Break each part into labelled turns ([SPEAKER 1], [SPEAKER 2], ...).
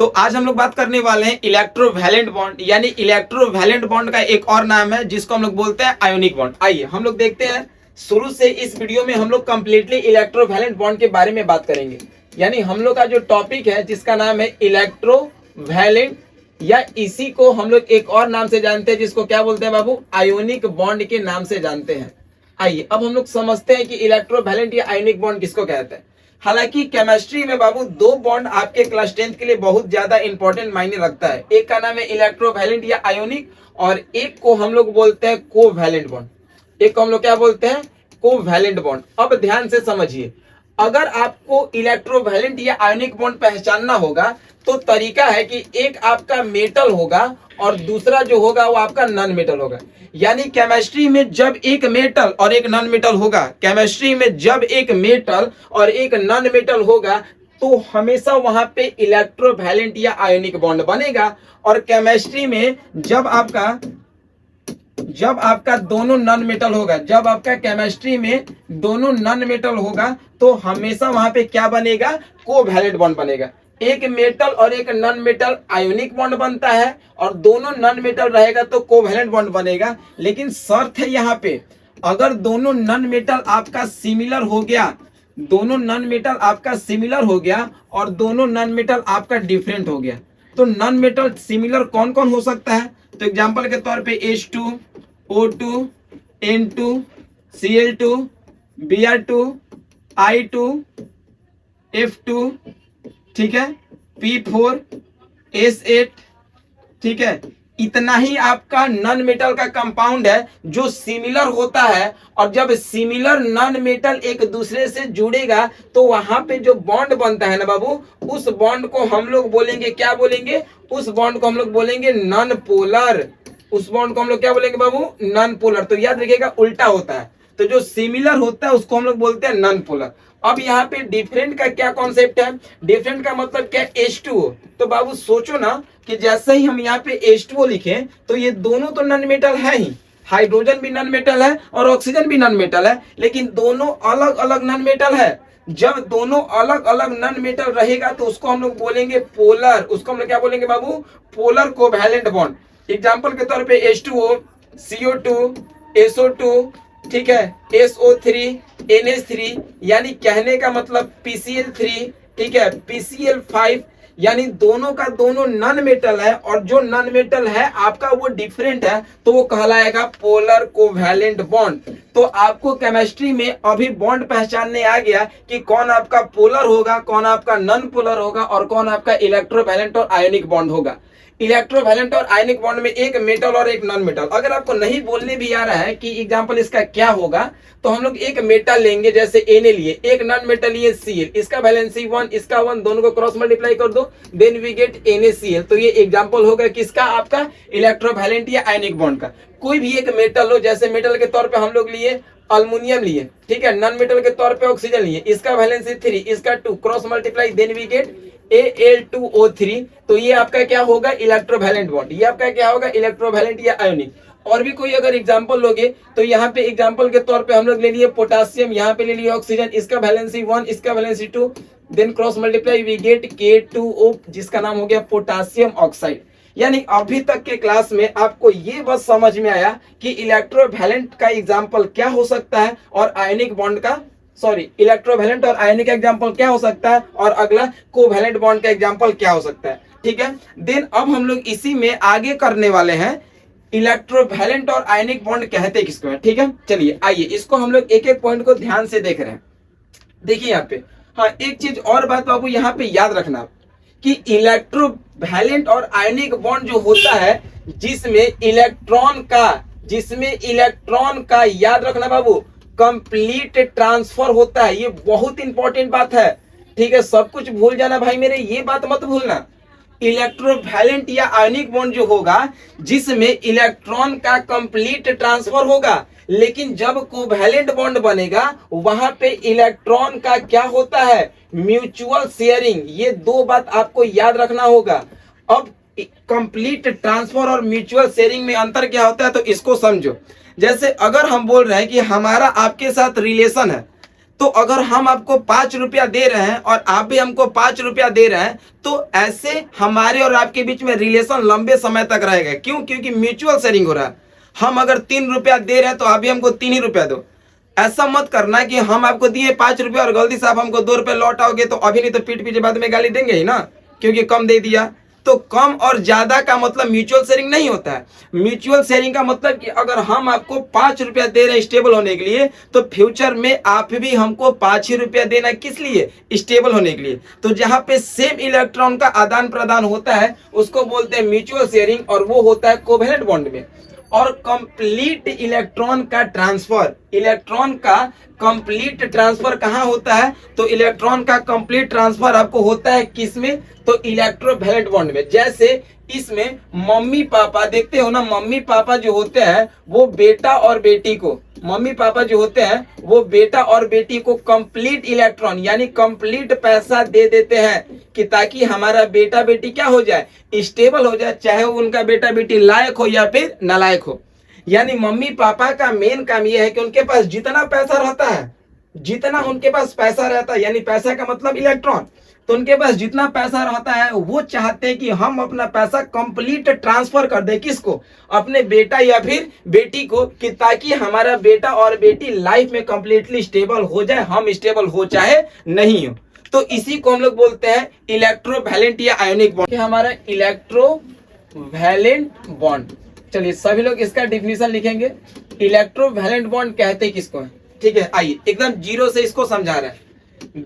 [SPEAKER 1] तो आज हम लोग बात करने वाले हैं इलेक्ट्रोवैलेंट बॉन्ड, यानी इलेक्ट्रोवैलेंट बॉन्ड का एक और नाम है जिसको हम लोग बोलते हैं आयोनिक बॉन्ड। आइए हम लोग देखते हैं, शुरू से इस वीडियो में हम लोग कंप्लीटली इलेक्ट्रोवैलेंट बॉन्ड के बारे में बात करेंगे। यानी हम लोग का जो टॉपिक है जिसका नाम है इलेक्ट्रोवैलेंट, या इसी को हम लोग एक और नाम से जानते हैं जिसको क्या बोलते हैं बाबू, आयोनिक बॉन्ड के नाम से जानते हैं। आइए अब हम लोग समझते हैं कि इलेक्ट्रोवैलेंट या आयोनिक बॉन्ड किसको कहते हैं। हालांकि केमिस्ट्री में बाबू दो बॉन्ड आपके क्लास 10th के लिए बहुत ज्यादा इंपॉर्टेंट मायने रखता है। एक का नाम है इलेक्ट्रोवैलेंट या आयोनिक, और एक को हम लोग बोलते हैं कोवैलेंट बॉन्ड। एक को हम लोग क्या बोलते हैं, कोवैलेंट बॉन्ड। अब ध्यान से समझिए, अगर आपको इलेक्ट्रोवैलेंट या आयोनिक बॉन्ड पहचानना होगा तो तरीका है कि एक आपका मेटल होगा और दूसरा जो होगा वो आपका नॉन मेटल होगा। यानी केमिस्ट्री में जब एक मेटल और एक नॉन मेटल होगा, केमिस्ट्री में जब एक मेटल और एक नॉन मेटल होगा तो हमेशा वहां पे इलेक्ट्रोवैलेंट या आयोनिक बॉन्ड बनेगा। और केमिस्ट्री में जब आपका दोनों नॉन मेटल होगा, जब आपका केमिस्ट्री में दोनों नॉन मेटल होगा तो हमेशा वहां पे क्या बनेगा, कोवैलेंट बॉन्ड बनेगा। एक मेटल और एक नॉन मेटल आयोनिक बॉन्ड बनता है, और दोनों नॉन मेटल रहेगा तो कोवैलेंट बॉन्ड बनेगा। लेकिन शर्त है यहाँ पे, अगर दोनों नॉन मेटल आपका सिमिलर हो गया, दोनों नॉन मेटल आपका सिमिलर हो गया और दोनों नॉन मेटल आपका डिफरेंट हो गया, तो नॉन मेटल सिमिलर कौन कौन हो सकता है। तो एग्जांपल के तौर पे H2, O2, N2, Cl2, Br2, I2, F2, ठीक है, P4, S8, ठीक है। इतना ही आपका नॉन मेटल का कंपाउंड है जो सिमिलर होता है, और जब सिमिलर नॉन मेटल एक दूसरे से जुड़ेगा तो वहां पे जो बॉन्ड बनता है ना बाबू, उस बॉन्ड को हम लोग बोलेंगे, क्या बोलेंगे, उस बॉन्ड को हम लोग बोलेंगे नॉन पोलर। उस बॉन्ड को हम लोग क्या बोलेंगे बाबू, नॉन पोलर। तो याद रखिएगा उल्टा होता है, तो जो सिमिलर होता है उसको हम लोग बोलते हैं नॉन पोलर। अब यहाँ पे डिफरेंट का क्या कॉन्सेप्ट है, डिफरेंट का मतलब क्या, H2O। तो बाबू सोचो ना कि जैसे ही हम यहाँ पे H2O लिखें तो ये दोनों तो नॉन मेटल है ही, हाइड्रोजन भी नॉन मेटल है और ऑक्सीजन भी नॉन मेटल है, लेकिन दोनों अलग अलग नॉन मेटल है। जब दोनों अलग अलग नॉन मेटल रहेगा तो उसको हम लोग बोलेंगे पोलर। उसको हम लोग क्या बोलेंगे बाबू, पोलर कोवैलेंट बॉन्ड। एग्जाम्पल के तौर पे H2O, CO2, SO2, ठीक है, SO3, NH3, यानी कहने का मतलब PCl3, ठीक है, PCl5, यानी दोनों का दोनों नॉन मेटल है, और जो नॉन मेटल है आपका वो डिफरेंट है, तो वो कहलाएगा पोलर कोवैलेंट बॉन्ड। तो आपको केमिस्ट्री में अभी बॉन्ड पहचानने आ गया कि कौन आपका पोलर होगा, कौन आपका नॉन पोलर होगा, और कौन आपका इलेक्ट्रोवैलेंट और आयोनिक बॉन्ड होगा। इलेक्ट्रोवैलेंट और आयोनिक बॉन्ड में एक मेटल और एक नॉन मेटल। अगर आपको नहीं बोलने भी आ रहा है कि एग्जांपल इसका क्या होगा, तो हम लोग एक मेटल लेंगे, जैसे Na लिए, एक नॉन मेटल लिए Cl, इसका वैलेंसी 1, इसका 1, दोनों को क्रॉस मल्टीप्लाई कर दो, देन वी गेट NaCl। तो ये एग्जांपल होगा किसका, आपका इलेक्ट्रोवैलेंट या आयोनिक बॉन्ड का। कोई भी एक मेटल हो, जैसे मेटल के तौर पे हम लोग लिए अल्युमिनियम लिए, ठीक है, नॉन मेटल के तौर पे ऑक्सीजन लिए, इसका वैलेंसी 3, इसका 2, cross multiply, then we get Al2O3। तो ये आपका क्या होगा, इलेक्ट्रोवैलेंट बॉन्ड। ये आपका क्या होगा, इलेक्ट्रोवैलेंट या आयोनिक। और भी कोई अगर एग्जांपल लोगे तो यहाँ पे एग्जांपल के तौर पे हम लोग ले लिए पोटासियम, यहाँ पे ले लिए ऑक्सीजन, इसका वैलेंसी 1, इसका valency 2, then cross multiply, we get K2O, जिसका नाम हो गया पोटासियम ऑक्साइड। यानी अभी तक के क्लास में आपको ये बस समझ में आया कि इलेक्ट्रोवैलेंट का एग्जांपल क्या हो सकता है, और आयोनिक बॉन्ड का, सॉरी, इलेक्ट्रोवैलेंट और आयोनिक का एग्जांपल क्या हो सकता है, और अगला कोवैलेंट बॉन्ड का एग्जांपल क्या हो सकता है, ठीक है। देन अब हम लोग इसी में आगे करने वाले हैं इलेक्ट्रोवैलेंट और आयोनिक बॉन्ड कहते किसको है, ठीक है। चलिए आइए इसको हम लोग एक एक पॉइंट को ध्यान से देख रहे हैं। देखिए यहाँ पे, हाँ एक चीज और बात बाबू यहाँ पे याद रखना कि इलेक्ट्रोवैलेंट और आयोनिक बॉन्ड जो होता है जिसमें इलेक्ट्रॉन का याद रखना बाबू, कंप्लीट ट्रांसफर होता है। ये बहुत इंपॉर्टेंट बात है, ठीक है, सब कुछ भूल जाना भाई मेरे, ये बात मत भूलना। इलेक्ट्रोवैलेंट या आयोनिक बॉन्ड जो होगा जिसमें इलेक्ट्रॉन का कंप्लीट ट्रांसफर होगा, लेकिन जब कोवैलेंट बॉन्ड बनेगा वहां पे इलेक्ट्रॉन का क्या होता है, म्यूचुअल शेयरिंग। ये दो बात आपको याद रखना होगा। अब कंप्लीट ट्रांसफर और म्यूचुअल शेयरिंग में अंतर क्या होता है, तो इसको समझो। जैसे अगर हम बोल रहे हैं कि हमारा आपके साथ रिलेशन है, तो अगर हम आपको 5 रुपया दे रहे हैं और आप भी हमको 5 रुपया दे रहे हैं, तो ऐसे हमारे और आपके बीच में रिलेशन लंबे समय तक रहेगा। क्यों? क्योंकि म्यूचुअल शेयरिंग हो रहा है। हम अगर 3 रुपया दे रहे हैं तो आप भी हमको 3 ही रुपया दो। ऐसा मत करना कि हम आपको दिए 5 रुपया और गलती से आप हमको 2 रुपये लौटाओगे, तो अभी नहीं तो पीठ पीछे बाद में गाली देंगे ही ना, क्योंकि कम दे दिया। तो कम और ज्यादा का मतलब म्यूचुअल शेयरिंग नहीं होता है। म्यूचुअल शेयरिंग का मतलब कि अगर हम आपको 5 रुपया दे रहे हैं स्टेबल होने के लिए, तो फ्यूचर में आप भी हमको 5 ही रुपया देना, किस लिए? स्टेबल होने के लिए। तो जहां पे सेम इलेक्ट्रॉन का आदान प्रदान होता है उसको बोलते हैं म्यूचुअल शेयरिंग, और वो होता है कोवेलेंट बॉन्ड में। और कंप्लीट इलेक्ट्रॉन का ट्रांसफर, इलेक्ट्रॉन का कंप्लीट ट्रांसफर कहां होता है? तो इलेक्ट्रॉन का कंप्लीट ट्रांसफर आपको होता है किसमें? तो इलेक्ट्रोवैलेंट बॉन्ड में। जैसे इसमें मम्मी पापा, देखते हो ना, मम्मी पापा जो होते हैं वो बेटा और बेटी को, मम्मी पापा जो होते हैं वो बेटा और बेटी को कंप्लीट इलेक्ट्रॉन यानी कंप्लीट पैसा दे देते हैं कि ताकि हमारा बेटा बेटी क्या हो जाए? स्टेबल हो जाए, चाहे वो उनका बेटा बेटी लायक हो या फिर नालायक हो। यानी मम्मी पापा का मेन काम यह है कि उनके पास जितना पैसा रहता है, जितना उनके पास पैसा रहता है, यानी पैसा का मतलब इलेक्ट्रॉन, तो उनके पास जितना पैसा रहता है वो चाहते हैं कि हम अपना पैसा कंप्लीट ट्रांसफर कर दे, किसको? अपने बेटा या फिर बेटी को, कि ताकि हमारा बेटा और बेटी लाइफ में कंप्लीटली स्टेबल हो जाए, हम स्टेबल हो चाहे नहीं हो। तो इसी को हम लोग बोलते हैं इलेक्ट्रोवैलेंट या आयोनिक बॉन्ड। हमारा इलेक्ट्रोवैलेंट बॉन्ड, चलिए सभी लोग इसका डिफिनीशन लिखेंगे। इलेक्ट्रोवैलेंट बॉन्ड कहते किसको है? ठीक है, आइए एकदम जीरो से इसको समझा रहे हैं।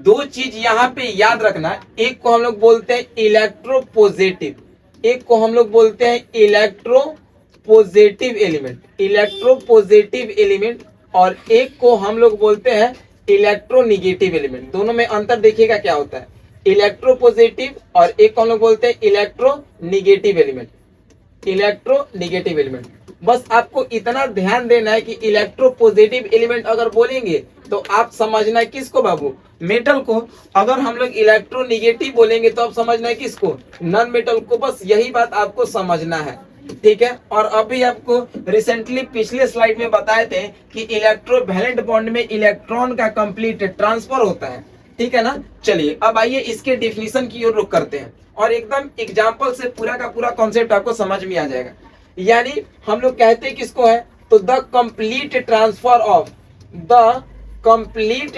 [SPEAKER 1] दो चीज यहाँ पे याद रखना, एक को हम लोग बोलते हैं इलेक्ट्रोपॉजिटिव, एक को हम लोग बोलते हैं इलेक्ट्रोपॉजिटिव एलिमेंट, इलेक्ट्रोपॉजिटिव एलिमेंट, और एक को हम लोग बोलते हैं इलेक्ट्रोनिगेटिव एलिमेंट। दोनों में अंतर देखिएगा क्या होता है, इलेक्ट्रोपॉजिटिव, और एक को हम लोग बोलते हैं इलेक्ट्रोनिगेटिव एलिमेंट, इलेक्ट्रोनिगेटिव एलिमेंट। बस आपको इतना ध्यान देना है कि इलेक्ट्रोपॉजिटिव एलिमेंट अगर बोलेंगे तो आप समझना है किसको बाबू? मेटल को। अगर हम लोग इलेक्ट्रोनिगेटिव बोलेंगे तो आप समझना है किसको? नॉन मेटल को। बस यही बात आपको समझना है, ठीक है। और अभी आपको रिसेंटली पिछले स्लाइड में बताए थे कि इलेक्ट्रोवैलेंट बॉन्ड में इलेक्ट्रॉन का कंप्लीट ट्रांसफर होता है, ठीक है ना। चलिए अब आइए इसके डिफिनीशन की ओर रुख करते हैं और एकदम एग्जाम्पल से पूरा का पूरा कॉन्सेप्ट आपको समझ में आ जाएगा। यानी हम लोग कहते हैं किसको है? तो the complete transfer of, the complete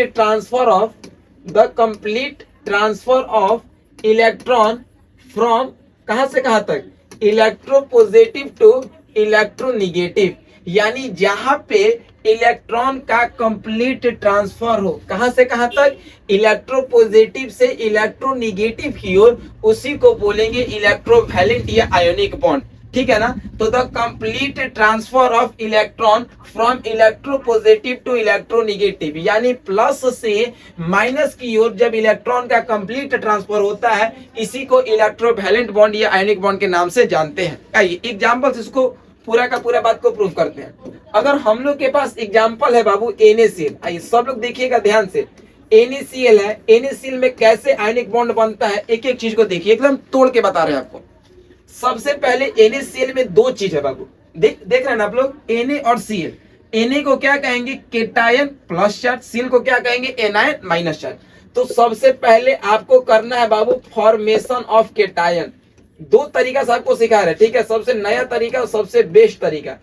[SPEAKER 1] transfer of electron from कहां से कहां तक? Electropositive to electronegative. यानी जहां पे इलेक्ट्रॉन का कंप्लीट ट्रांसफर हो, कहां से कहां तक? इलेक्ट्रोपॉजिटिव से इलेक्ट्रोनिगेटिव की ओर, उसी को बोलेंगे इलेक्ट्रोवैलेंट या आयोनिक बॉन्ड, ठीक है ना। तो the complete transfer of electron from electropositive to electronegative, यानी प्लस से माइनस की ओर जब इलेक्ट्रॉन का कंप्लीट ट्रांसफर होता है, इसी को इलेक्ट्रोवैलेंट बॉन्ड या आयोनिक बॉन्ड के नाम से जानते हैं। आइए एग्जांपल से इसको पूरा का पूरा बात को प्रूव करते हैं। अगर हम लोग के पास एग्जांपल है बाबू NaCl, आइए सब लोग देखिएगा ध्यान से। NaCl है, NaCl में कैसे आयोनिक बॉन्ड बनता है, एक एक चीज को देखिए, एकदम तोड़ के बता रहे हैं आपको। सबसे पहले NaCl में दो चीज है बाबू, देख रहे हैं ना आप लोग, Na और Cl। Na को क्या कहेंगे? केटायन प्लस चार्ज, Cl को क्या कहेंगे? Anion minus charge. तो सबसे पहले आपको करना है बाबू फॉर्मेशन ऑफ केटायन। दो तरीका से आपको सिखा रहे हैं, ठीक है। सबसे नया तरीका और सबसे बेस्ट तरीका,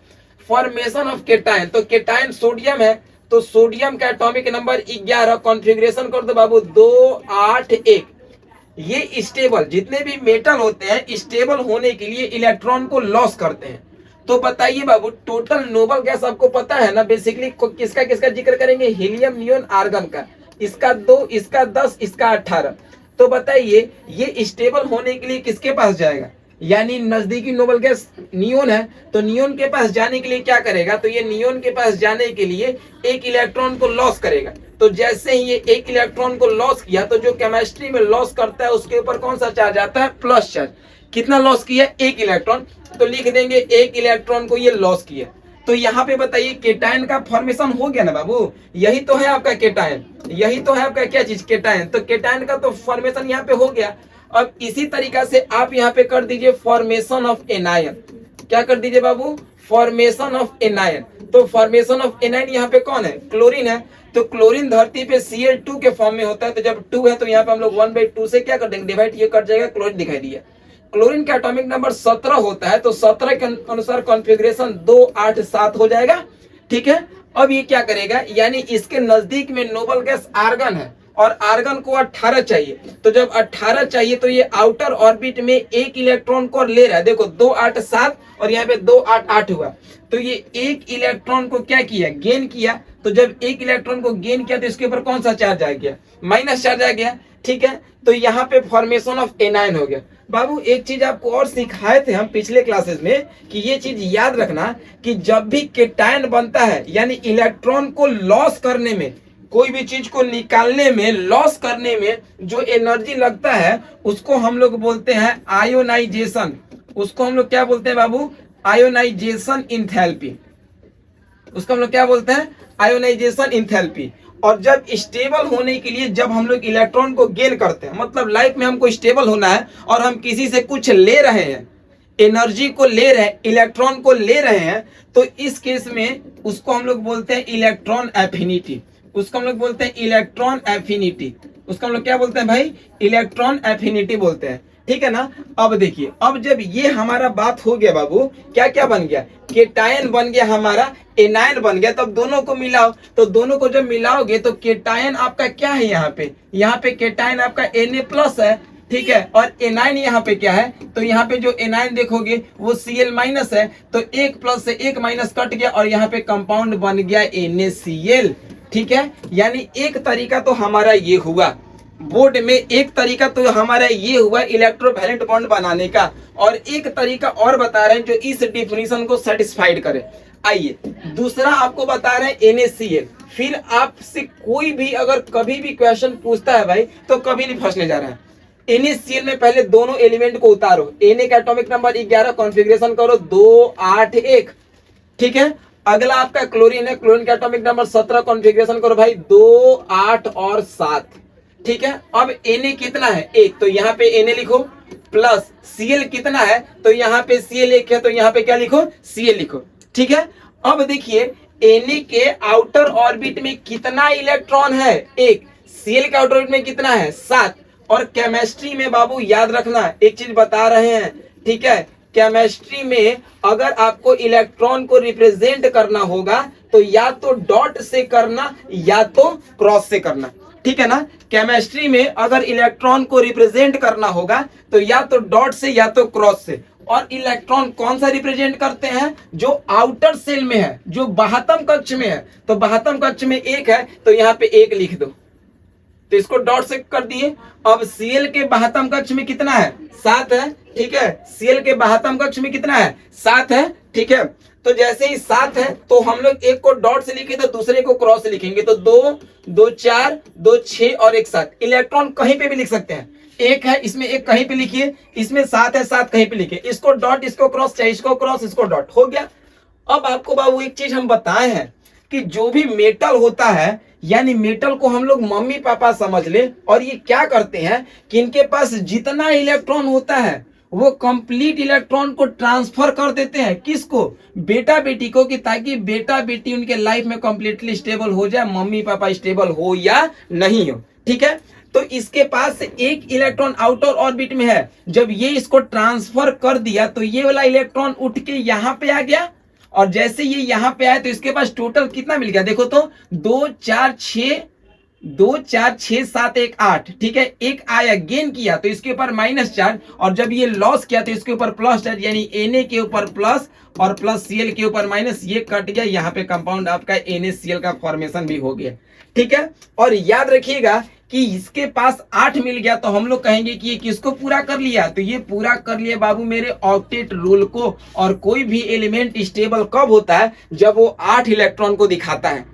[SPEAKER 1] फॉर्मेशन ऑफ केटायन। तो केटायन सोडियम है, तो सोडियम का एटॉमिक नंबर 11, कॉन्फ़िगरेशन कर दो बाबू 281। ये स्टेबल, जितने भी मेटल होते हैं स्टेबल होने के लिए इलेक्ट्रॉन को लॉस करते हैं। तो बताइए बाबू, टोटल नोबल गैस आपको पता है ना बेसिकली किसका किसका जिक्र करेंगे? हीलियम, नियोन, आर्गन का। इसका 2, इसका 10, इसका 18। तो बताइए ये स्टेबल होने के लिए किसके पास जाएगा? यानी नजदीकी नोबल गैस नियोन है, तो नियोन के पास जाने के लिए क्या करेगा? तो ये नियोन के पास जाने के लिए एक इलेक्ट्रॉन को लॉस करेगा। तो जैसे ही ये एक इलेक्ट्रॉन को लॉस किया, तो जो केमिस्ट्री में लॉस करता है उसके ऊपर कौन सा चार्ज आता है? Plus charge. कितना लॉस किया? एक इलेक्ट्रॉन, तो लिख देंगे एक इलेक्ट्रॉन को ये लॉस किया। तो यहाँ पे बताइए केटायन का फॉर्मेशन हो गया ना बाबू, यही तो है आपका केटायन, यही तो है आपका क्या चीज? केटायन। तो केटायन का तो फॉर्मेशन यहाँ पे हो गया। अब इसी तरीका से आप यहाँ पे कर दीजिए फॉर्मेशन ऑफ एनायन। क्या कर दीजिए बाबू? Formation of anion. तो फॉर्मेशन ऑफ एनायन यहाँ पे कौन है? क्लोरीन है। तो क्लोरीन धरती पे Cl2 के फॉर्म में होता है, तो जब 2 है तो यहाँ पे हम लोग 1/2 से क्या कर देंगे, डिवाइड, ये कट जाएगा, क्लोरीन दिखाई दिया। क्लोरीन का एटॉमिक नंबर 17 होता है, तो 17 के अनुसार कॉन्फ़िगरेशन 2 8 7 हो जाएगा। ठीक है, अब ये क्या करेगा, यानी इसके नजदीक में नोबल गैस आर्गन है और आर्गन को 18 चाहिए, तो जब 18 चाहिए तो ये आउटर ऑर्बिट में एक इलेक्ट्रॉन को ले रहा है। देखो 2 8 7 और यहाँ पे 2 8 8 हुआ, तो ये एक इलेक्ट्रॉन को क्या किया, गेन किया। तो जब एक इलेक्ट्रॉन को गेन किया तो इसके ऊपर कौन सा चार्ज आ गया, माइनस चार्ज आ गया। ठीक है, तो यहाँ पे फॉर्मेशन ऑफ एनायन हो गया। बाबू एक चीज आपको और सिखाए थे हम पिछले क्लासेस में कि ये चीज याद रखना कि जब भी केटायन बनता है, यानी इलेक्ट्रॉन को लॉस करने में, कोई भी चीज को निकालने में, लॉस करने में जो एनर्जी लगता है उसको हम लोग बोलते हैं आयोनाइजेशन। उसको हम लोग क्या बोलते हैं बाबू, आयोनाइजेशन इंथैल्पी। उसको हम लोग क्या बोलते हैं, आयोनाइजेशन इंथैल्पी। और जब स्टेबल होने के लिए जब हम लोग इलेक्ट्रॉन को गेन करते हैं, मतलब लाइफ में हमको स्टेबल होना है और हम किसी से कुछ ले रहे हैं, एनर्जी को ले रहे हैं, इलेक्ट्रॉन को ले रहे हैं, तो इस केस में उसको हम लोग बोलते हैं इलेक्ट्रॉन एफिनिटी। उसको हम लोग बोलते हैं इलेक्ट्रॉन एफिनिटी। उसको हम लोग क्या बोलते हैं भाई, इलेक्ट्रॉन एफिनिटी बोलते हैं। ठीक है ना। अब देखिए, अब जब ये हमारा बात हो गया बाबू, क्या क्या बन गया, केटायन बन गया हमारा, एनायन बन गया। तब दोनों को मिलाओ, तो दोनों को जब मिलाओगे तो केटायन आपका क्या है, यहाँ पे केटायन आपका Na+ है। ठीक है, और एनायन यहाँ पे क्या है, तो यहाँ पे जो एनायन देखोगे वो Cl- है, तो एक प्लस से एक माइनस कट गया और यहाँ पे कंपाउंड बन गया NaCl। ठीक है, यानी एक तरीका तो हमारा ये हुआ बोर्ड में, एक तरीका तो हमारा ये हुआ इलेक्ट्रोवैलेंट बॉन्ड बनाने का, और एक तरीका और बता रहे हैं जो इस डिफिनीशन को सेटिस्फाइड करे। आइए दूसरा आपको बता रहे हैं NaCl। फिर आपसे कोई भी अगर कभी भी क्वेश्चन पूछता है भाई, तो कभी नहीं फंसने जा रहा है। NaCl में पहले दोनों एलिमेंट को उतारो, Na का एटॉमिक नंबर 11, कॉन्फ़िगरेशन करो 2 8 1। ठीक है, अगला आपका क्लोरीन है, क्लोरीन का एटॉमिक नंबर 17, कॉन्फ़िगरेशन करो भाई 2 8 और 7। ठीक है, अब Na कितना है, 1, तो यहाँ पे Na लिखो, प्लस Cl कितना है, तो यहाँ पे Cl 1 है, तो यहाँ पे क्या लिखो, Cl लिखो। ठीक है, अब देखिए Na के आउटर ऑर्बिट में कितना इलेक्ट्रॉन है, 1। Cl के आउटर ऑर्बिट में कितना है, 7। और केमिस्ट्री में बाबू याद रखना, एक चीज बता रहे हैं। ठीक है, केमिस्ट्री में अगर आपको इलेक्ट्रॉन को रिप्रेजेंट करना होगा तो या तो डॉट से करना या तो क्रॉस से करना। ठीक है ना, केमिस्ट्री में अगर इलेक्ट्रॉन को रिप्रेजेंट करना होगा तो या तो डॉट से या तो क्रॉस से। और इलेक्ट्रॉन कौन सा रिप्रेजेंट करते हैं, जो आउटर सेल में है, जो बाह्यतम कक्ष में है। तो बाह्यतम कक्ष में 1 है, तो यहाँ पे 1 लिख दो, तो इसको डॉट से कर दिए। अब Cl के बाह्यतम कक्ष में कितना है, 7 है। ठीक है, Cl के बाह्यतम कक्ष में कितना है, 7 है। ठीक है, तो जैसे ही 7 है तो हम लोग एक को डॉट से लिखे तो दूसरे को क्रॉस से लिखेंगे, तो 2 2 4 2 6 और 1 7। इलेक्ट्रॉन कहीं पे भी लिख सकते हैं, 1 है इसमें 1 कहीं पे लिखिए, इसमें 7 है 7 कहीं पे लिखिए, इसको डॉट इसको क्रॉस, चाहे इसको क्रॉस इसको डॉट, हो गया। अब आपको बाबू एक चीज हम बताए हैं कि जो भी मेटल होता है, यानी मेटल को हम लोग मम्मी पापा समझ ले, और ये क्या करते हैं कि इनके पास जितना इलेक्ट्रॉन होता है वो कंप्लीट इलेक्ट्रॉन को ट्रांसफर कर देते हैं, किसको, बेटा बेटी को, कि ताकि बेटा बेटी उनके लाइफ में कंप्लीटली स्टेबल हो जाए, मम्मी पापा स्टेबल हो या नहीं हो। ठीक है, तो इसके पास एक इलेक्ट्रॉन आउटर ऑर्बिट में है, जब ये इसको ट्रांसफर कर दिया तो ये वाला इलेक्ट्रॉन उठ के यहाँ पे आ गया, और जैसे ये यहाँ पे आया तो इसके पास टोटल कितना मिल गया, देखो तो 2 4 6 7 1 8। ठीक है, एक आया गेन किया तो इसके ऊपर माइनस चार्ज, और जब ये लॉस किया तो इसके ऊपर प्लस चार्ज, यानी Na के ऊपर प्लस और प्लस Cl के ऊपर माइनस, ये कट गया, यहाँ पे कंपाउंड आपका NaCl का फॉर्मेशन भी हो गया। ठीक है, और याद रखिएगा कि इसके पास 8 मिल गया तो हम लोग कहेंगे कि ये किसको पूरा कर लिया, तो ये पूरा कर लिया बाबू मेरे ऑक्टेट रूल को। और कोई भी एलिमेंट स्टेबल कब होता है, जब वो 8 इलेक्ट्रॉन को दिखाता है।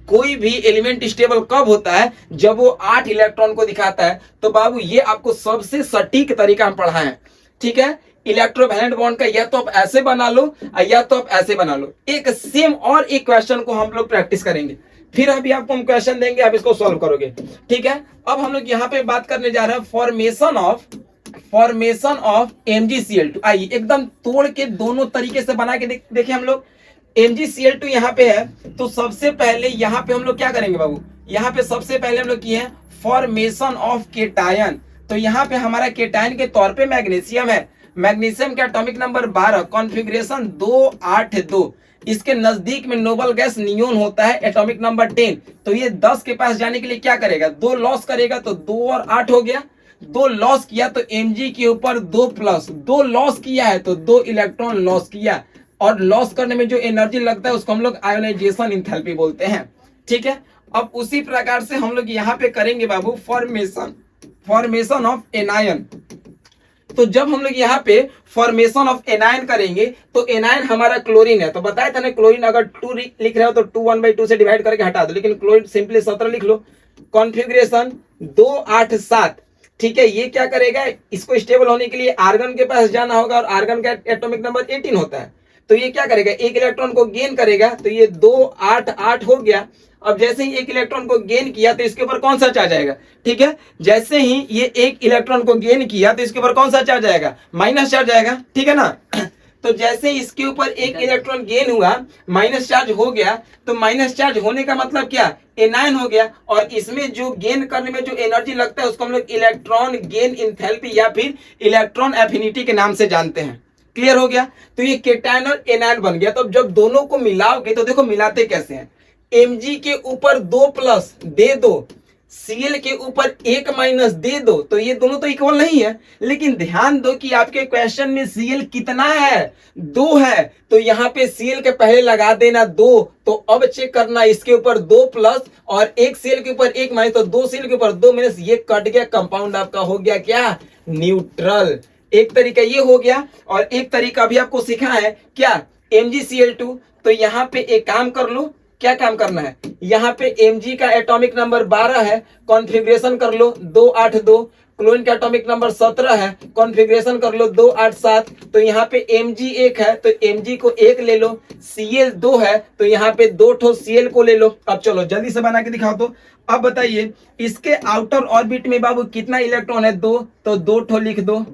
[SPEAKER 1] कोई भी एलिमेंट स्टेबल कब होता है, जब वो 8 इलेक्ट्रॉन को दिखाता है। तो बाबू ये आपको सबसे सटीक तरीका हम पढ़ाए हैं। ठीक है, इलेक्ट्रोवैलेंट बॉन्ड का या तो आप ऐसे बना लो या तो आप ऐसे बना लो। एक सेम और एक क्वेश्चन को हम लोग प्रैक्टिस करेंगे, फिर अभी आपको हम क्वेश्चन देंगे, आप इसको सॉल्व करोगे। ठीक है, अब हम लोग यहाँ पे बात करने जा रहे हैं फॉर्मेशन ऑफ MgCl2। आइए एकदम तोड़ के दोनों तरीके से बना के देखें हम लोग। MgCl2 यहाँ पे है, तो सबसे पहले यहाँ पे हम लोग क्या करेंगे बाबू, यहाँ पे सबसे पहले हम लोग किए हैं फॉर्मेशन ऑफ केटायन। तो यहाँ पे हमारा केटायन के तौर पे मैग्नीशियम है। मैग्नीशियम का एटॉमिक नंबर 12, कॉन्फ़िगरेशन 282। इसके नजदीक में नोबल गैस नियोन होता है, एटॉमिक नंबर 10। तो ये 10 के पास जाने के लिए क्या करेगा, 2 लॉस करेगा, तो 2 और 8 हो गया। 2 लॉस किया तो Mg के ऊपर 2 प्लस, 2 लॉस किया है तो 2 इलेक्ट्रॉन लॉस किया, और लॉस करने में जो एनर्जी लगता है उसको हम लोग आयोनाइजेशन इंथैल्पी बोलते हैं। ठीक है, अब उसी प्रकार से हम लोग यहाँ पे करेंगे बाबू फॉर्मेशन ऑफ एनायन। तो जब हम लोग यहाँ पे फॉर्मेशन ऑफ एनायन करेंगे तो एनायन हमारा क्लोरीन है। तो बताया था ना, क्लोरीन अगर 2 लिख रहे हो तो 2 1/2 से डिवाइड करके हटा दो, लेकिन क्लोरीन सिंपली 17 लिख लो। कॉन्फ़िगरेशन 287। ठीक है, ये क्या करेगा, इसको स्टेबल होने के लिए आर्गन के पास जाना होगा, और आर्गन का एटॉमिक नंबर 18 होता है। तो ये क्या करेगा, एक इलेक्ट्रॉन को गेन करेगा, तो ये 2 8 8 हो गया। अब जैसे ही एक इलेक्ट्रॉन को गेन किया तो इसके ऊपर कौन सा चार्ज आएगा, ठीक है, जैसे ही ये एक इलेक्ट्रॉन को गेन किया तो इसके ऊपर कौन सा चार्ज आएगा, माइनस चार्ज आएगा, ठीक है ना। तो जैसे ही इसके ऊपर एक इलेक्ट्रॉन गेन हुआ, माइनस चार्ज हो गया, तो माइनस चार्ज होने का मतलब क्या, एनायन हो गया। और इसमें जो गेन करने में जो एनर्जी लगता है उसको हम लोग इलेक्ट्रॉन गेन इंथैल्पी या फिर इलेक्ट्रॉन एफिनिटी के नाम से जानते हैं। क्लियर हो गया, तो ये केटायन और एनायन बन गया। तो जब दोनों को मिलाओगे तो देखो मिलाते कैसे हैं, Mg के ऊपर 2 प्लस दे दो, Cl के ऊपर 1 माइनस दे दो, तो ये दोनों तो इक्वल नहीं है। लेकिन ध्यान दो कि आपके क्वेश्चन में Cl कितना है, 2 है, तो यहाँ पे Cl के पहले लगा देना 2। तो अब चेक करना, इसके ऊपर 2 प्लस और एक Cl के ऊपर 1 माइनस, तो 2 Cl के ऊपर 2 माइनस, ये कट गया, कंपाउंड आपका हो गया क्या, न्यूट्रल। एक तरीका ये हो गया, और एक तरीका अभी आपको सिखा है क्या, MgCl2। तो यहाँ पे एक काम कर लो, क्या काम करना है, यहाँ पे Mg का एटॉमिक नंबर 12 है, कॉन्फ़िगरेशन कर लो 282। क्लोरीन का एटॉमिक नंबर 17 है, कॉन्फ़िगरेशन कर लो 287। तो यहाँ पे Mg 1 है तो Mg को 1 ले लो, Cl 2 है तो यहाँ पे 2 ठो Cl को ले लो। अब चलो जल्दी से बना के दिखाओ। तो अब बताइए, इसके आउटर ऑर्बिट में बाबू कितना इलेक्ट्रॉन है, 2, तो 2 ठो लिख दो।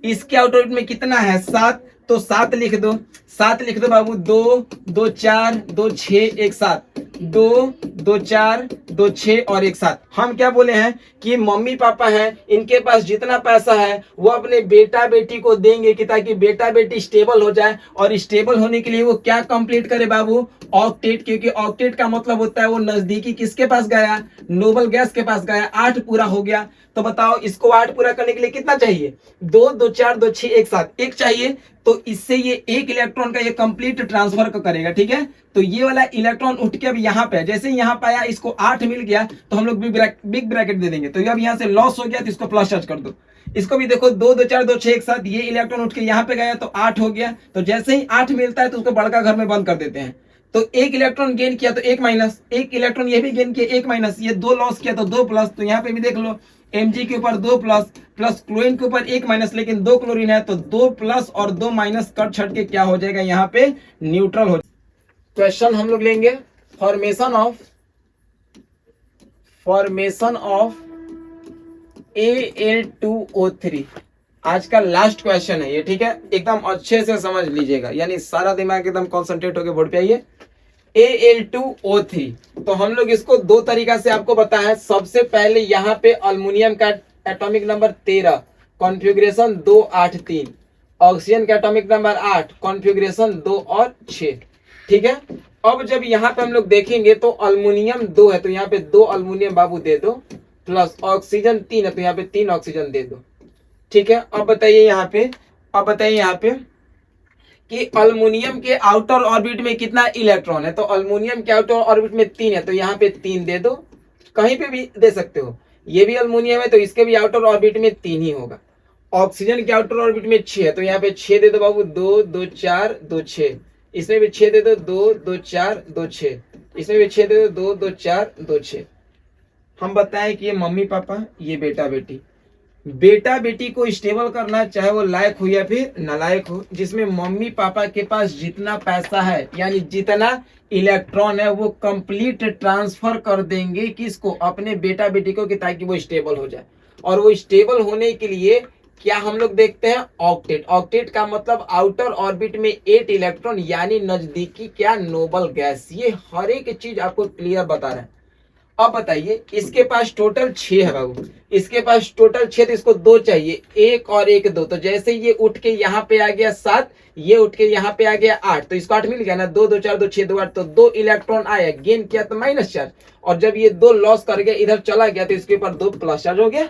[SPEAKER 1] इसके आउटर ऑर्बिट में कितना है, 7, तो 7 लिख दो, 7 लिख दो बाबू। 2 2 4 2 6 1 7, 2 2 4 2 6 और 1 7। हम क्या बोले हैं कि मम्मी पापा हैं, इनके पास जितना पैसा है वो अपने बेटा बेटी को देंगे, कि ताकि बेटा बेटी स्टेबल हो जाए। और स्टेबल होने के लिए वो क्या कंप्लीट करे बाबू, ऑक्टेट। क्योंकि ऑक्टेट का मतलब होता है वो नजदीकी किसके पास गया, नोबल गैस के पास गया। 8 पूरा हो गया। तो बताओ इसको 8 पूरा करने के लिए कितना चाहिए, 2 2 4 2 6 1 7, 1 चाहिए। तो इससे ये एक इलेक्ट्रॉन का ये कंप्लीट ट्रांसफर करेगा, ठीक है। तो ये वाला इलेक्ट्रॉन उठ के अब यहाँ पे, जैसे यहाँ पे आया, इसको 8 मिल गया, तो हम लोग बिग ब्रैकेट दे देंगे। तो अब यहाँ से लॉस हो गया तो इसको प्लस चार्ज कर दो। इसको भी देखो 2 2 4 2 6 1 7, ये इलेक्ट्रॉन उठ के यहाँ पे गया तो 8 हो गया। तो जैसे ही 8 मिलता है तो उसको बड़का घर में बंद कर देते हैं। तो एक इलेक्ट्रॉन गेन किया तो 1 माइनस, एक इलेक्ट्रॉन ये भी गेन किया 1 माइनस, ये 2 लॉस किया तो 2 प्लस। तो यहाँ पे भी देख लो, Mg के ऊपर 2 प्लस, प्लस क्लोरीन के ऊपर 1 माइनस, लेकिन 2 क्लोरीन है तो 2 प्लस और 2 माइनस कट छट के क्या हो जाएगा, यहाँ पे न्यूट्रल हो जाएगा। क्वेश्चन हम लोग लेंगे फॉर्मेशन ऑफ Al2O3। आज का लास्ट क्वेश्चन है ये, ठीक है, एकदम अच्छे से समझ लीजिएगा, यानी सारा दिमाग एकदम कॉन्सेंट्रेट होकर बोर्ड पे आइए। Al2O3, तो हम लोग इसको 2 तरीका से आपको बताया। सबसे पहले यहाँ पे अल्युमिनियम का एटॉमिक नंबर 13, कॉन्फ़िगरेशन 283, ऑक्सीजन का एटॉमिक नंबर 8, कॉन्फ़िगरेशन 2 और 6, ठीक है। अब जब यहाँ पे हम लोग देखेंगे तो अल्युमिनियम 2 है तो यहाँ पे 2 अल्युमिनियम बाबू दे दो, प्लस ऑक्सीजन 3 है तो यहाँ पे 3 ऑक्सीजन दे दो, ठीक है। अब बताइए यहाँ पे कि अल्युमिनियम के आउटर ऑर्बिट में कितना इलेक्ट्रॉन है। तो अल्युमिनियम के आउटर ऑर्बिट में 3 है तो यहाँ पे 3 दे दो, कहीं पे भी दे सकते हो। ये भी अल्युमिनियम है तो इसके भी आउटर ऑर्बिट में 3 ही होगा। ऑक्सीजन के आउटर ऑर्बिट में 6 है तो यहाँ पे 6 दे दो बाबू, 2 2 4 2 6, इसमें भी 6 दे दो, 2 2 4 2 6, इसमें भी 6 दे दो, 2 2 4 2 6। हम बताएं कि ये मम्मी पापा, ये बेटा बेटी, बेटा बेटी को स्टेबल करना, चाहे वो लायक हो या फिर नालायक हो, जिसमें मम्मी पापा के पास जितना पैसा है यानी जितना इलेक्ट्रॉन है वो कंप्लीट ट्रांसफर कर देंगे किसको, अपने बेटा बेटी को, कि ताकि वो स्टेबल हो जाए। और वो स्टेबल होने के लिए क्या हम लोग देखते हैं? ऑक्टेट। ऑक्टेट का मतलब आउटर ऑर्बिट में 8 इलेक्ट्रॉन, यानी नजदीकी क्या नोबल गैस। ये हर एक चीज आपको क्लियर बता रहा है। अब बताइए, इसके पास टोटल 6 है बाबू, इसके पास टोटल 6, तो इसको 2 चाहिए, 1 और 1 2। तो जैसे ये उठ के यहाँ पे आ गया 7, ये उठ के यहाँ पे आ गया 8, तो इसको 8 मिल गया ना। 2 2 4 2 6 2 8, तो 2 इलेक्ट्रॉन आया, गेन किया तो माइनस चार्ज, और जब ये 2 लॉस कर गया इधर चला गया तो इसके ऊपर 2 प्लस चार्ज हो गया।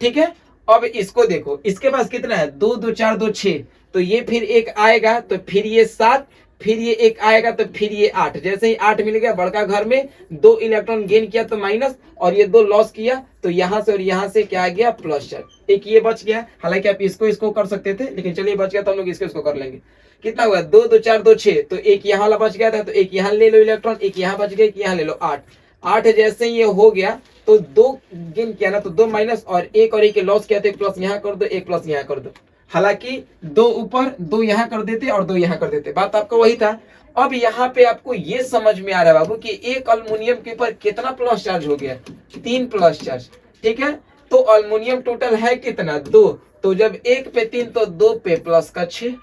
[SPEAKER 1] ठीक है, अब इसको देखो, इसके पास कितना है? 2 2 4 2 6, तो ये फिर एक आएगा, तो फिर ये 7, फिर ये एक आएगा, तो फिर ये 8। जैसे ही 8 मिल गया बड़का घर में, 2 इलेक्ट्रॉन गेन किया तो माइनस, और ये 2 लॉस किया तो यहां से और यहां से क्या आ गया? Plus charge. एक ये बच गया, हालांकि आप इसको कर सकते थे, लेकिन चलिए बच गया तो हम लोग इसको कर लेंगे। कितना हुआ? 2 2 4 2 6, तो एक यहाँ वाला बच गया था, तो एक यहाँ ले लो इलेक्ट्रॉन, एक यहाँ बच गया, एक यहाँ ले लो, 8। 8 जैसे ये हो गया तो 2 गेन किया ना, तो 2 माइनस, और एक लॉस किया तो एक प्लस यहाँ कर दो, एक प्लस यहाँ कर दो। हालांकि 2 ऊपर 2 यहाँ कर देते और 2 यहाँ कर देते, बात आपका वही था। अब यहाँ पे आपको ये समझ में आ रहा है बाबू कि एक अल्युमिनियम के ऊपर कितना प्लस चार्ज हो गया? 3 प्लस चार्ज। ठीक है, तो अल्युमिनियम टोटल है कितना? 2, तो जब 1 पे 3 तो 2 पे प्लस का 6।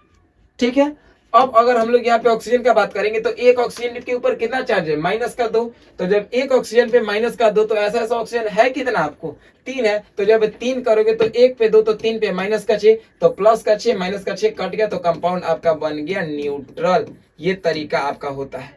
[SPEAKER 1] ठीक है, अब अगर हम लोग यहाँ पे ऑक्सीजन का बात करेंगे तो एक ऑक्सीजन के ऊपर कितना चार्ज है? माइनस का 2, तो जब एक ऑक्सीजन पे माइनस का 2, तो ऐसा ऑक्सीजन है कितना आपको? 3 है, तो जब 3 करोगे तो 1 पे 2, तो 3 पे माइनस का 6, तो प्लस का 6 माइनस का 6 कट गया, तो कंपाउंड आपका बन गया न्यूट्रल। ये तरीका आपका होता है।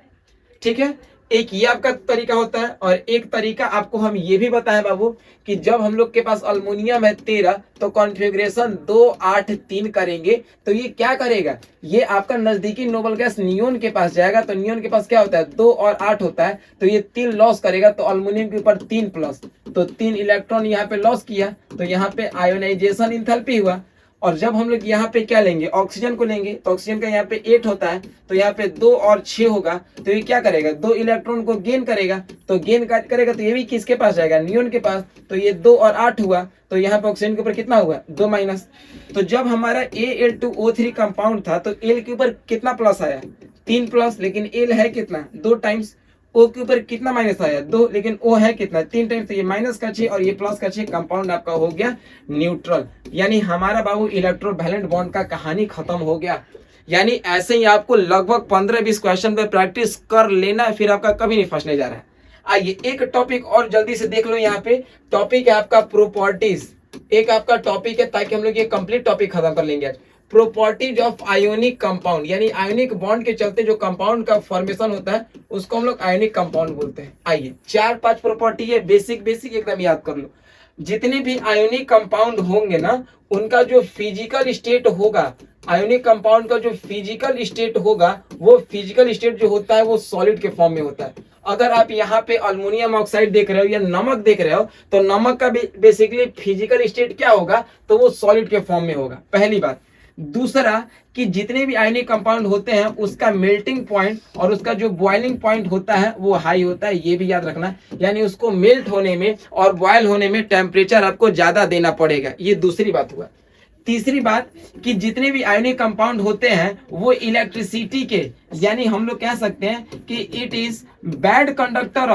[SPEAKER 1] ठीक है, एक ये आपका तरीका होता है, और एक तरीका आपको हम ये भी बताएं बाबू कि जब हम लोग के पास अल्युमिनियम है 13, तो कॉन्फ़िगरेशन 2 8 3 करेंगे, तो ये क्या करेगा? ये आपका नजदीकी नोबल गैस नियोन के पास जाएगा, तो नियोन के पास क्या होता है? 2 और 8 होता है, तो ये 3 लॉस करेगा, तो अल्युमिनियम के ऊपर 3 प्लस, तो 3 इलेक्ट्रॉन यहाँ पे लॉस किया, तो यहाँ पे आयोनाइजेशन इंथैल्पी हुआ। और जब हम लोग यहाँ पे क्या लेंगे? ऑक्सीजन को लेंगे, तो ऑक्सीजन का यहाँ पे 8 होता है, तो यहाँ पे 2 और 6 होगा, तो ये क्या करेगा? 2 इलेक्ट्रॉन को गेन करेगा, तो गेन करेगा तो ये भी किसके पास जाएगा? नियोन के पास, तो ये 2 और 8 हुआ, तो यहाँ पे ऑक्सीजन के ऊपर कितना हुआ? 2 माइनस। तो जब हमारा Al2O3 कंपाउंड था, तो एल के ऊपर कितना प्लस आया? 3 प्लस, लेकिन एल है कितना? 2 टाइम्स। ओ के ऊपर कितना माइनस आया? 2, लेकिन ओ है कितना? 3 टाइम्स, तो ये माइनस का 6 और ये प्लस का 6, कंपाउंड आपका हो गया न्यूट्रल। यानी हमारा बाबू इलेक्ट्रोवैलेंट बॉन्ड का कहानी खत्म हो गया। यानी ऐसे ही आपको लगभग 15-20 क्वेश्चन पे प्रैक्टिस कर लेना, फिर आपका कभी नहीं फंसने जा रहा है। आइए एक टॉपिक और जल्दी से देख लो। यहाँ पे टॉपिक है आपका प्रॉपर्टीज, एक आपका टॉपिक है, ताकि हम लोग ये कंप्लीट टॉपिक खत्म कर लेंगे आज। प्रॉपर्टीज ऑफ आयोनिक कंपाउंड, यानी आयोनिक बॉन्ड के चलते जो कंपाउंड का फॉर्मेशन होता है उसको हम लोग आयोनिक कंपाउंड बोलते हैं। आइए 4-5 प्रॉपर्टी है, बेसिक एकदम याद कर लो। जितने भी आयोनिक कंपाउंड होंगे ना, उनका जो फिजिकल स्टेट होगा, आयोनिक कंपाउंड का जो फिजिकल स्टेट होगा, वो फिजिकल स्टेट जो होता है वो सॉलिड के फॉर्म में होता है। अगर आप यहाँ पे अल्युमिनियम ऑक्साइड देख रहे हो या नमक देख रहे हो, तो नमक का बेसिकली फिजिकल स्टेट क्या होगा? तो वो सॉलिड के फॉर्म में होगा, पहली बात। दूसरा कि जितने भी आयनिक कंपाउंड होते हैं उसका मेल्टिंग पॉइंट और उसका जो बॉइलिंग पॉइंट होता है वो हाई होता है, ये भी याद रखना। यानी उसको मेल्ट होने में और बॉयल होने में टेम्परेचर आपको ज्यादा देना पड़ेगा, ये दूसरी बात हुआ। तीसरी बात कि जितने भी आयनिक कंपाउंड होते हैं वो इलेक्ट्रिसिटी के, यानी हम लोग कह सकते हैं कि it is bad conductor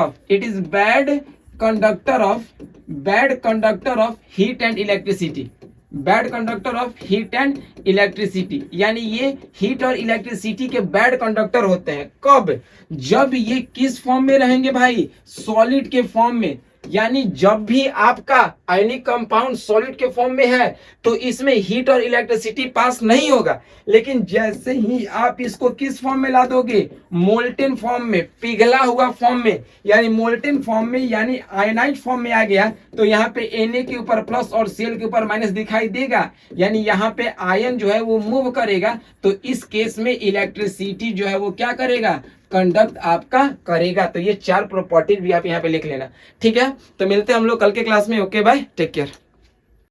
[SPEAKER 1] of heat and electricity, bad conductor of heat and electricity. यानी ये हीट और इलेक्ट्रिसिटी के बैड कंडक्टर होते हैं। कब? जब ये किस फॉर्म में रहेंगे भाई? सॉलिड के फॉर्म में। यानी जब भी आपका आयनिक कंपाउंड सॉलिड के फॉर्म में है तो इसमें हीट और इलेक्ट्रिसिटी पास नहीं होगा, लेकिन जैसे ही आप इसको किस फॉर्म में ला दोगे? मोल्टेन फॉर्म में, पिघला हुआ फॉर्म में। यानी मोल्टेन फॉर्म में यानी आयनाइड फॉर्म में आ गया, तो यहाँ पे Na के ऊपर प्लस और Cl के ऊपर माइनस दिखाई देगा, यानी यहाँ पे आयन जो है वो मूव करेगा। तो इस केस में इलेक्ट्रिसिटी जो है वो क्या करेगा? कंडक्ट आपका करेगा। तो ये 4 प्रॉपर्टीज भी आप यहाँ पे लिख लेना, ठीक है। तो मिलते हैं हम लोग कल के क्लास में। Okay bye, take care.